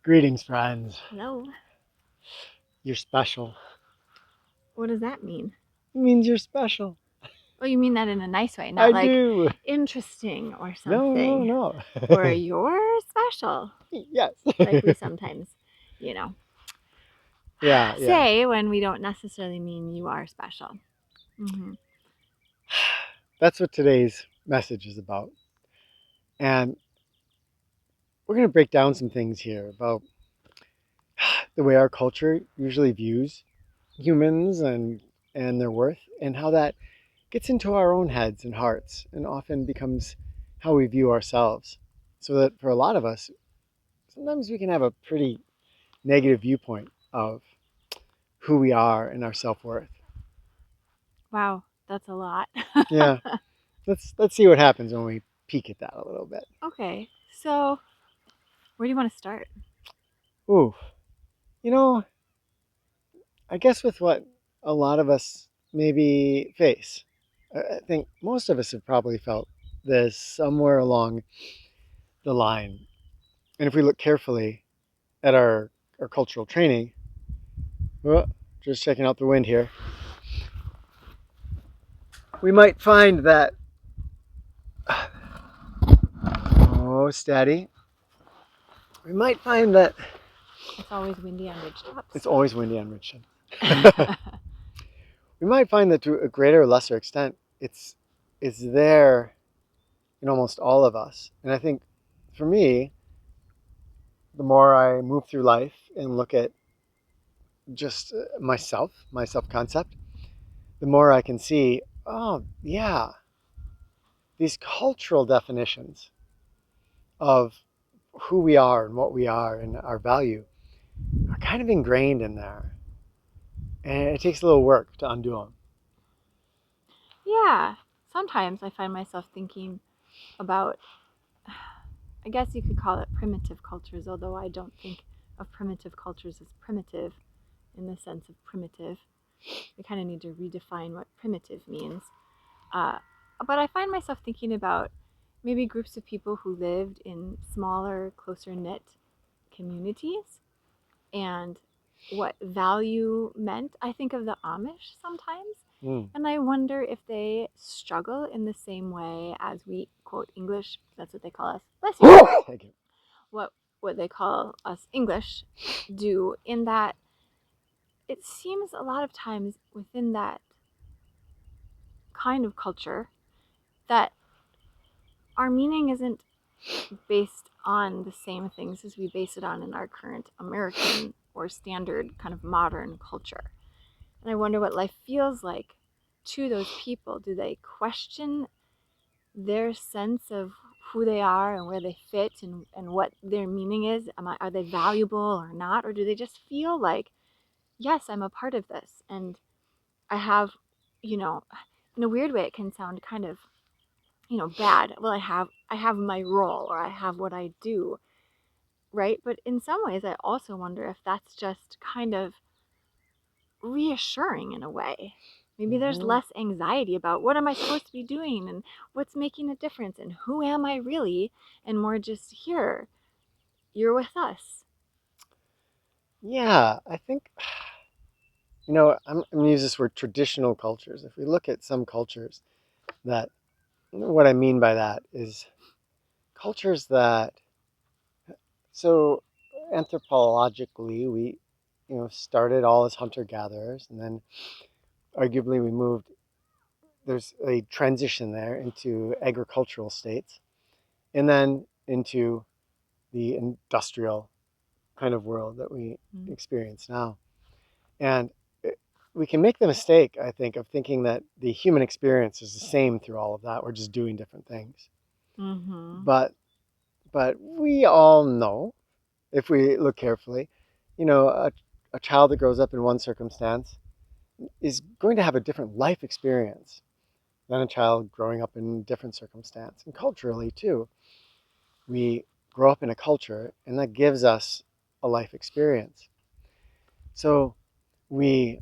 Greetings, friends. Hello. You're special. What does that mean? It means you're special. Oh, you mean that in a nice way, not I like do. interesting or No, no, something. no. Or you're special, Yes. like we sometimes, you know, Yeah, yeah. say when we don't necessarily mean you are special. Mm-hmm. That's what today's message is about. And we're going to break down some things here about the way our culture usually views humans and their worth and how that gets into our own heads and hearts and often becomes how we view ourselves. So that for a lot of us, sometimes we can have a pretty negative viewpoint of who we are and our self-worth. Wow, that's a lot. Yeah, let's see what happens when we peek at that a little bit. Okay, so where do you want to start? Ooh, you know, I guess with what a lot of us maybe face, I think most of us have probably felt this somewhere along the line. And if we look carefully at our cultural training, well, just checking out the wind here, we might find that, oh, steady, we might find that It's always windy on it's ridgetops. always windy on Richmond. We might find that to a greater or lesser extent, it's there in almost all of us. And I think for me, the more I move through life and look at just myself, my self concept, the more I can see, oh, yeah, these cultural definitions of who we are and what we are and our value are kind of ingrained in there. And it takes a little work to undo them. Yeah, sometimes I find myself thinking about, I guess you could call it primitive cultures, although I don't think of primitive cultures as primitive in the sense of primitive. We kind of need to redefine what primitive means. Uh, but I find myself thinking about maybe groups of people who lived in smaller, closer knit communities and what value meant. I think of the Amish sometimes, Mm. and I wonder if they struggle in the same way as we quote English. That's what they call us. Bless you. Thank you. What what they call us English do in that it seems a lot of times within that kind of culture that our meaning isn't based on the same things as we base it on in our current American or standard kind of modern culture. And I wonder what life feels like to those people. Do they question their sense of who they are and where they fit and what their meaning is? Are they valuable or not? Or do they just feel like, yes, I'm a part of this and I have, you know, in a weird way, it can sound kind of, bad. Well, I have my role or I have what I do, right? But in some ways, I also wonder if that's just kind of reassuring in a way. Maybe there's Mm-hmm. less anxiety about what am I supposed to be doing and what's making a difference and who am I really, and more just here, you're with us. Yeah, I think, I'm going to use this word traditional cultures. If we look at some cultures that, what I mean by that is cultures that, so anthropologically, we, started all as hunter gatherers, and then arguably we moved, there's a transition there into agricultural states, and then into the industrial kind of world that we Mm. experience now. And we can make the mistake, I think, of thinking that the human experience is the same through all of that. We're just doing different things. Mm-hmm. But we all know, if we look carefully, a child that grows up in one circumstance is going to have a different life experience than a child growing up in a different circumstance. And culturally, too, we grow up in a culture, and that gives us a life experience. So we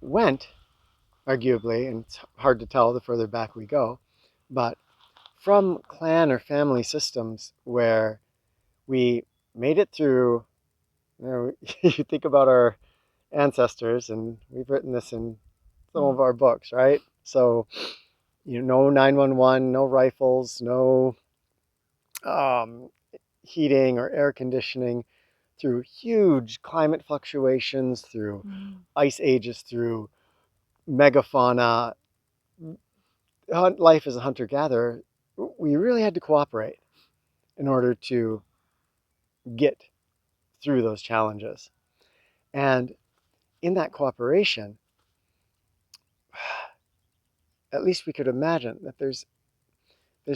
went, arguably, and it's hard to tell the further back we go, but from clan or family systems where we made it through. You think about our ancestors, and we've written this in some of our books, right? So, no 911, no rifles, no um, heating or air conditioning, through huge climate fluctuations, through ice ages, through megafauna, life as a hunter gatherer. We really had to cooperate in order to get through those challenges. And in that cooperation, at least we could imagine that there's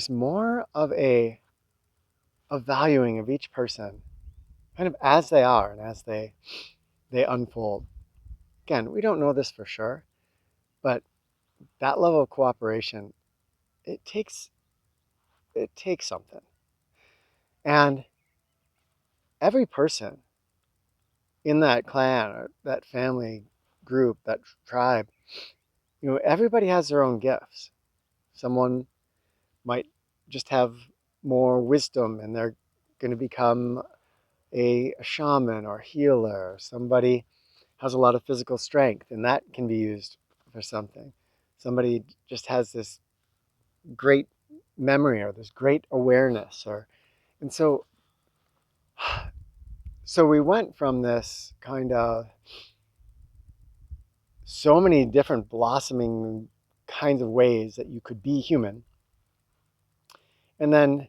more of a valuing of each person kind of as they are and as they unfold. Again, we don't know this for sure, but that level of cooperation, it takes something. And every person in that clan or that family group, that tribe, everybody has their own gifts. Someone might just have more wisdom and they're going to become a shaman or healer. Somebody has a lot of physical strength and that can be used for something. Somebody just has this great memory or this great awareness, and so we went from this kind of so many different blossoming kinds of ways that you could be human. And then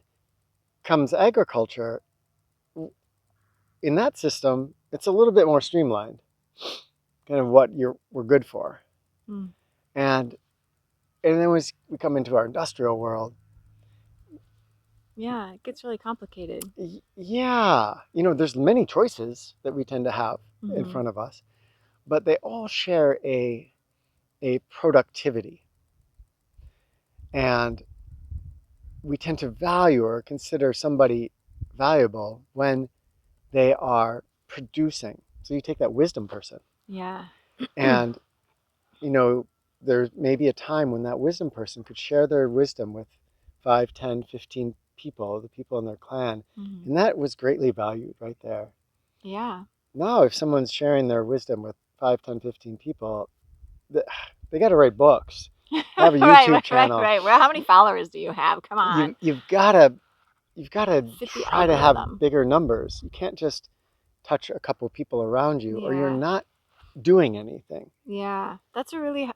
comes agriculture. In that system, it's a little bit more streamlined, kind of what we're good for. And then we come into our industrial world. Yeah, it gets really complicated. Yeah, there's many choices that we tend to have in front of us, but they all share a productivity. And we tend to value or consider somebody valuable when they are producing. So you take that wisdom person. Yeah. And, there may be a time when that wisdom person could share their wisdom with 5, 10, 15 people, the people in their clan. And that was greatly valued right there. Yeah. Now, if someone's sharing their wisdom with 5, 10, 15 people, they got to write books, have a YouTube channel. Right. Well, how many followers do you have? Come on. You've got to Fit the try to have algorithm. bigger numbers. You can't just touch a couple people around you, or you're Yeah. not doing anything. Yeah, that's really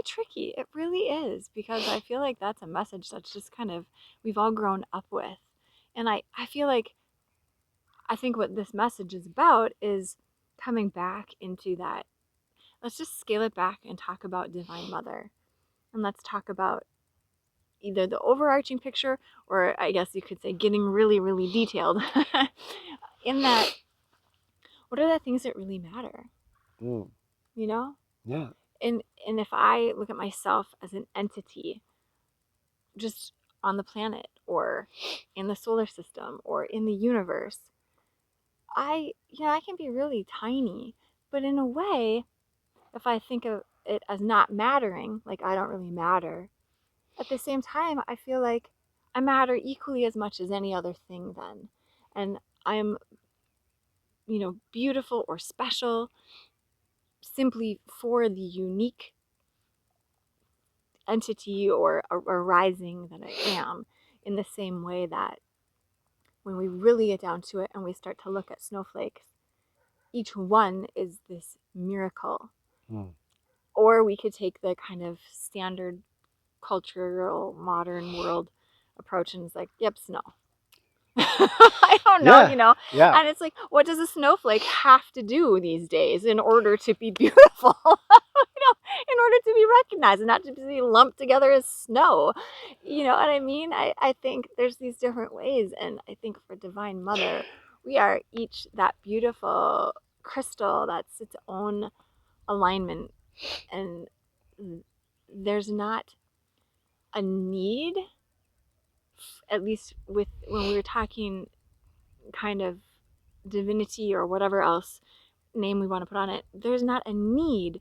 tricky. It really is, because I feel like that's a message that's just kind of we've all grown up with. And I feel like I think what this message is about is coming back into that. Let's just scale it back and talk about Divine Mother. And let's talk about either the overarching picture, or I guess you could say getting really, really detailed in that. What are the things that really matter? Mm. You know? Yeah. And if I look at myself as an entity just on the planet or in the solar system or in the universe, I can be really tiny, but in a way, if I think of it as not mattering, like I don't really matter, at the same time, I feel like I matter equally as much as any other thing then. And I'm, beautiful or special simply for the unique entity or arising that I am, in the same way that when we really get down to it and we start to look at snowflakes, each one is this miracle. Mm. Or we could take the kind of standard cultural modern world approach and it's like, yep, snow. I don't know, Yeah. and it's like, what does a snowflake have to do these days in order to be beautiful? In order to be recognized and not to be lumped together as snow. You know what I mean? I think there's these different ways, and I think for Divine Mother, we are each that beautiful crystal that's its own alignment, and there's not a need, at least with when we were talking kind of divinity or whatever else name we want to put on it, there's not a need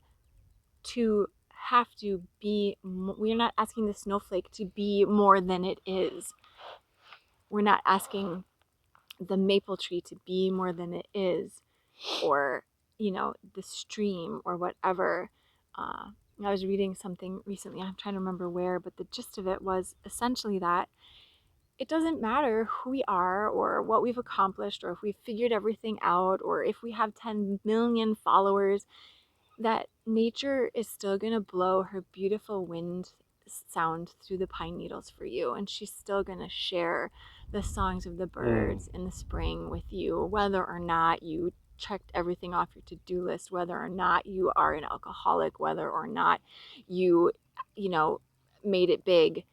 to have to be, we're not asking the snowflake to be more than it is. We're not asking the maple tree to be more than it is, or, the stream or whatever. I was reading something recently, I'm trying to remember where, but the gist of it was essentially that it doesn't matter who we are or what we've accomplished or if we've figured everything out or if we have 10 million followers, that nature is still going to blow her beautiful wind sound through the pine needles for you, and she's still going to share the songs of the Mm. birds in the spring with you, whether or not you checked everything off your to-do list, whether or not you are an alcoholic, whether or not you you know made it big.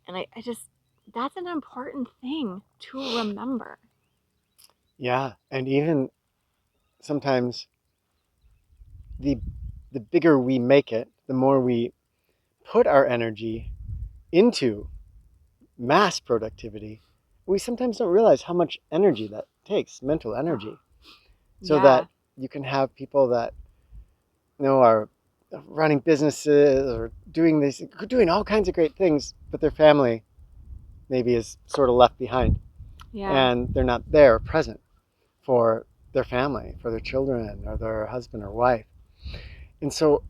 And I just, that's an important thing to remember. Yeah, and even sometimes the the bigger we make it, the more we put our energy into mass productivity, we sometimes don't realize how much energy that takes, mental Oh, energy, so that yeah. you can have people that are running businesses or doing all kinds of great things, but their family maybe is sort of left behind, Yeah. and they're not there present for their family, for their children or their husband or wife. And so,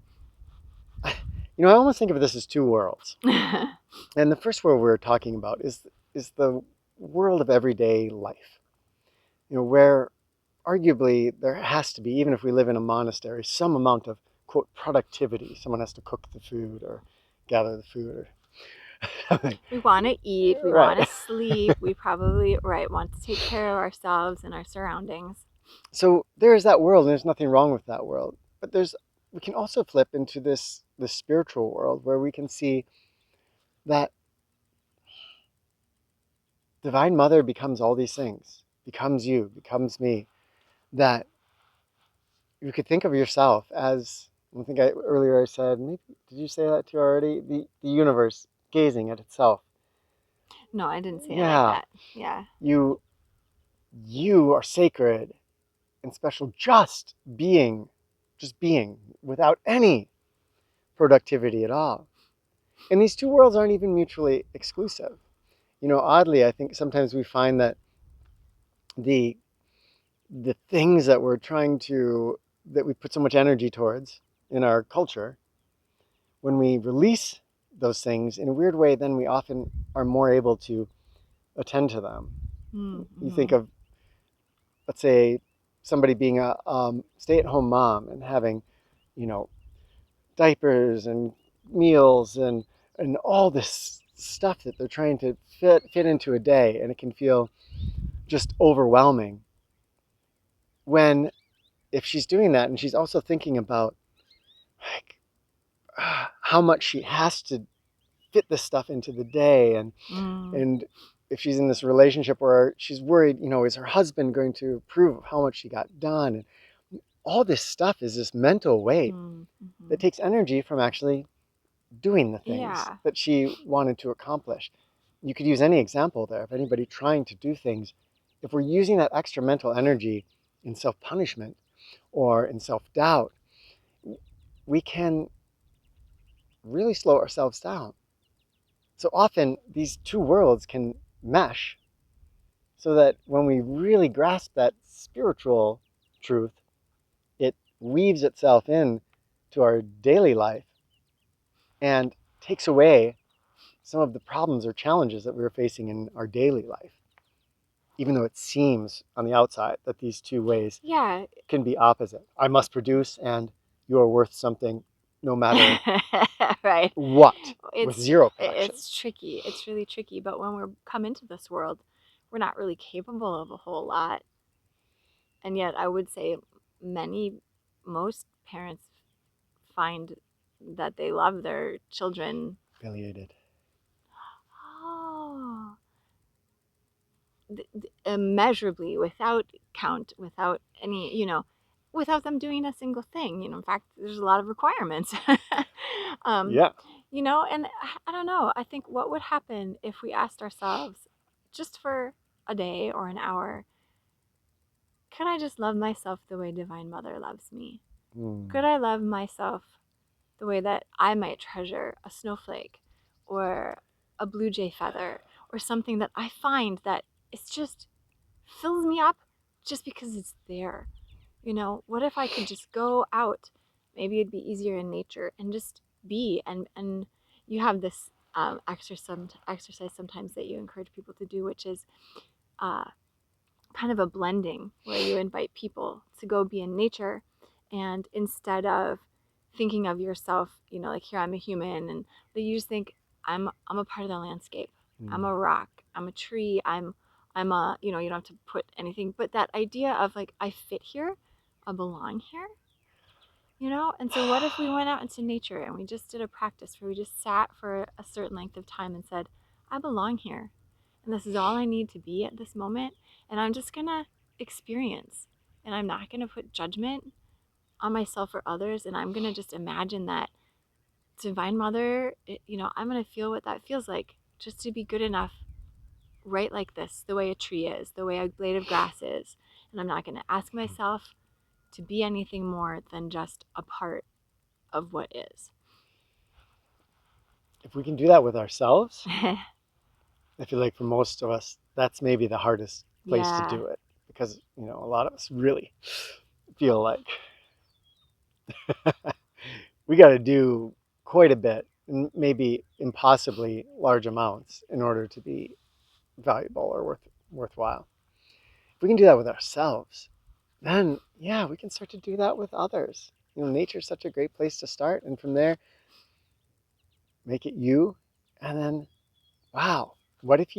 I almost think of this as two worlds. And the first world we're talking about is the world of everyday life, where arguably there has to be, even if we live in a monastery, some amount of quote productivity. Someone has to cook the food or gather the food or something. We want to eat, we want Right. to sleep, we probably, right, want to take care of ourselves and our surroundings. So there is that world, and there's nothing wrong with that world. But we can also flip into this spiritual world where we can see that Divine Mother becomes all these things, becomes you, becomes me. That you could think of yourself as, I think earlier I said, maybe, did you say that too already? The universe gazing at itself. No, I didn't say it like Yeah, that. Yeah. you you are sacred and special, just being without any productivity at all. And these two worlds aren't even mutually exclusive. Oddly, I think sometimes we find that the the things that we put so much energy towards in our culture, when we release those things in a weird way, then we often are more able to attend to them. You think Mm-hmm. of, let's say, somebody being a stay-at-home mom and having, you know, diapers and meals and all this stuff that they're trying to fit into a day, and it can feel just overwhelming. When if she's doing that and she's also thinking about like how much she has to fit this stuff into the day, Mm. and if she's in this relationship where she's worried, is her husband going to approve of how much she got done, and all this stuff is this mental weight that Mm-hmm. takes energy from actually doing the things Yeah. that she wanted to accomplish. You could use any example there of anybody trying to do things. If we're using that extra mental energy in self-punishment or in self-doubt, we can really slow ourselves down. So often these two worlds can mesh so that when we really grasp that spiritual truth, it weaves itself in to our daily life and takes away some of the problems or challenges that we were facing in our daily life, even though it seems on the outside that these two ways Yeah. can be opposite. I must produce, and you are worth something no matter Right. what, with It's zero production. it's tricky. It's really tricky. But when we're come into this world, we're not really capable of a whole lot. And yet, I would say most parents find that they love their children. Affiliated. Oh, immeasurably, without count, without any, without them doing a single thing. In fact, there's a lot of requirements. um, Yeah. and I don't know. I think what would happen if we asked ourselves, just for a day or an hour, could I just love myself the way Divine Mother loves me? Could Mm. I love myself the way that I might treasure a snowflake or a blue jay feather or something that I find that it's just fills me up just because it's there. What if I could just go out? Maybe it'd be easier in nature and just be. And you have this exercise sometimes that you encourage people to do, which is uh, kind of a blending where you invite people to go be in nature, and instead of thinking of yourself, like, here I'm a human, and that you just think, I'm a part of the landscape. I'm a rock, I'm a tree, I'm a, you don't have to put anything, but that idea of like, I fit here, I belong here. And so what if we went out into nature and we just did a practice where we just sat for a certain length of time and said, I belong here, and this is all I need to be at this moment, and I'm just gonna experience, and I'm not gonna put judgment on myself or others, and I'm gonna just imagine that Divine Mother, I'm gonna feel what that feels like, just to be good enough, right, like this, the way a tree is, the way a blade of grass is, and I'm not gonna ask myself to be anything more than just a part of what is. If we can do that with ourselves, I feel like for most of us, that's maybe the hardest place to Yeah. do it, because a lot of us really feel like we got to do quite a bit, and maybe impossibly large amounts, in order to be valuable or worthwhile. If we can do that with ourselves, then yeah, we can start to do that with others. Nature's such a great place to start, and from there, make it you, and then wow, what if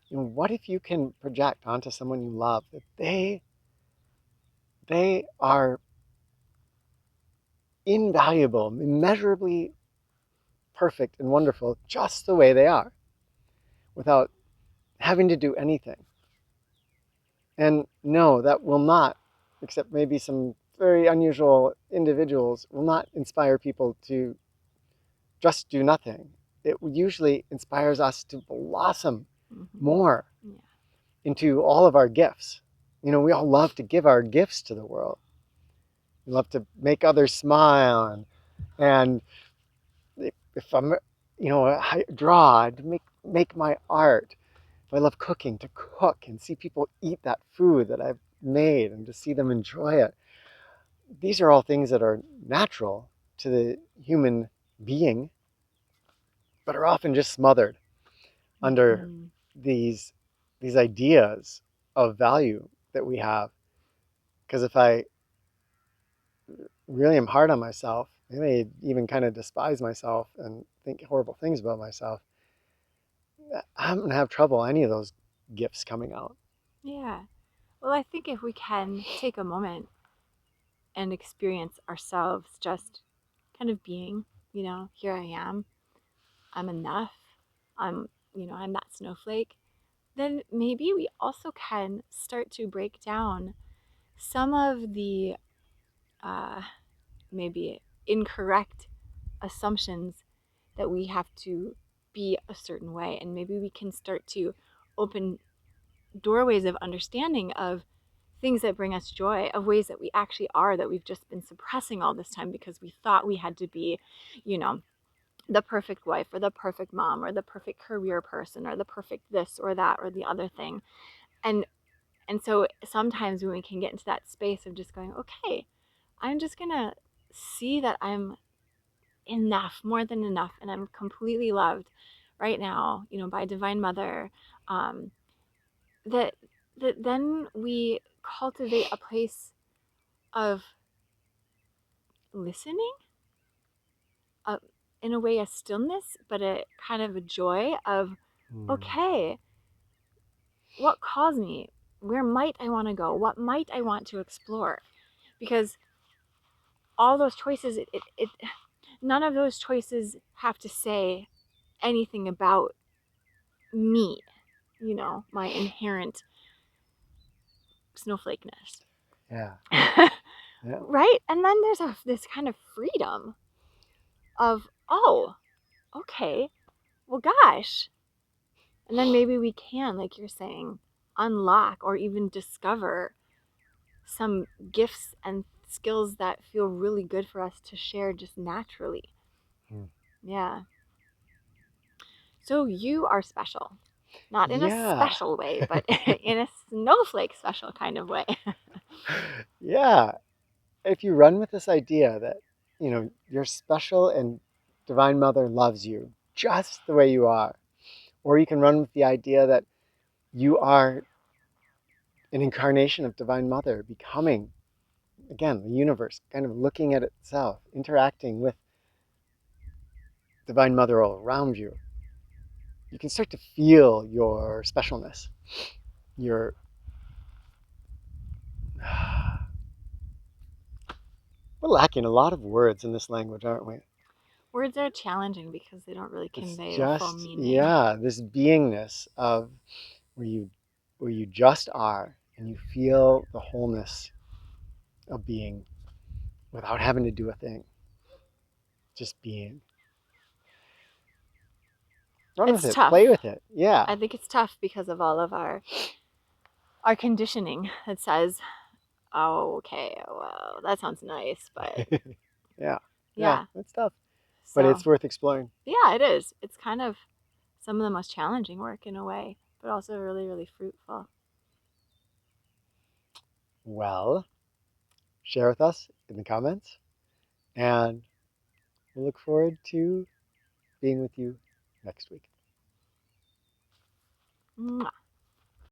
what if you can project onto someone you love that they are invaluable, immeasurably perfect and wonderful just the way they are, without having to do anything. And no, that will not, except maybe some very unusual individuals, will not inspire people to just do nothing. It usually inspires us to blossom more Yeah. into all of our gifts. We all love to give our gifts to the world. We love to make others smile, and if I'm, I draw, to make my art. If I love cooking, to cook and see people eat that food that I've made, and to see them enjoy it. These are all things that are natural to the human being, but are often just smothered under Mm-hmm. these these ideas of value that we have. Because if I really am hard on myself, I may even kind of despise myself and think horrible things about myself, I'm gonna have trouble any of those gifts coming out. Yeah. Well, I think if we can take a moment and experience ourselves just kind of being, here I am, I'm enough, I'm that snowflake, then maybe we also can start to break down some of the uh, maybe incorrect assumptions that we have to be a certain way. And maybe we can start to open doorways of understanding of things that bring us joy, of ways that we actually are, that we've just been suppressing all this time because we thought we had to be, you know, the perfect wife or the perfect mom or the perfect career person or the perfect this or that or the other thing. And so sometimes when we can get into that space of just going, okay, I'm just gonna see that I'm enough, more than enough, and I'm completely loved right now, by Divine Mother. Um, that then we cultivate a place of listening, uh, in a way a stillness, but a kind of a joy of, okay, what calls me? Where might I want to go? What might I want to explore? Because all those choices, none of those choices have to say anything about me, my inherent snowflakeness. Yeah, yeah. Right? And then there's this kind of freedom of, oh, okay, well, gosh. And then maybe we can, like you're saying, unlock or even discover some gifts and skills that feel really good for us to share just naturally. Hmm. Yeah. So you are special. Not in a Yeah. special way, but in a snowflake special kind of way. Yeah. If you run with this idea that, you're special and Divine Mother loves you just the way you are, or you can run with the idea that you are an incarnation of Divine Mother, becoming, again, the universe, kind of looking at itself, interacting with Divine Mother all around you, you can start to feel your specialness. Your we're lacking a lot of words in this language, aren't we? Words are challenging because they don't really It's convey the full just, meaning. yeah, this beingness of where you just are and you feel the wholeness of being without having to do a thing, just being. Run with It's it, play tough. with it. Yeah. I think it's tough because of all of our conditioning that says, "Oh, okay, well, that sounds nice, but Yeah. Yeah, yeah." it's tough, but So, it's worth exploring. yeah, it is. It's kind of some of the most challenging work in a way, but also really, really fruitful. Well, share with us in the comments, and we'll look forward to being with you next week. Mwah.